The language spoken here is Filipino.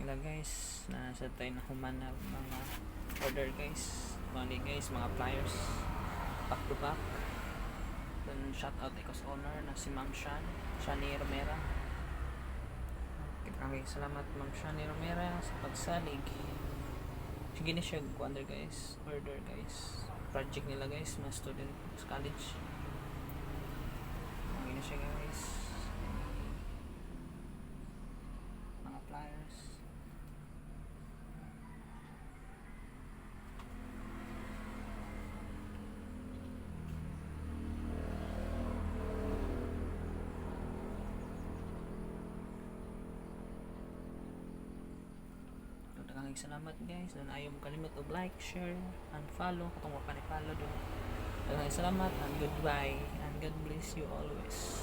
nila guys, na sa tayo na human na mga order guys. Mga guys, mga flyers back to back. Then shout out Ecos owner na si Ma'am Shani Romera. Okay, salamat Ma'am Shani Romera sa pagsalig. Sige na siya order guys, project nila guys, mga student sa college. Sige na siya guys, mga flyers. Salamat guys, dan ayaw mo kalimut og like, share, and follow katong wa pa ni follow do. Salamat and goodbye and God bless you always.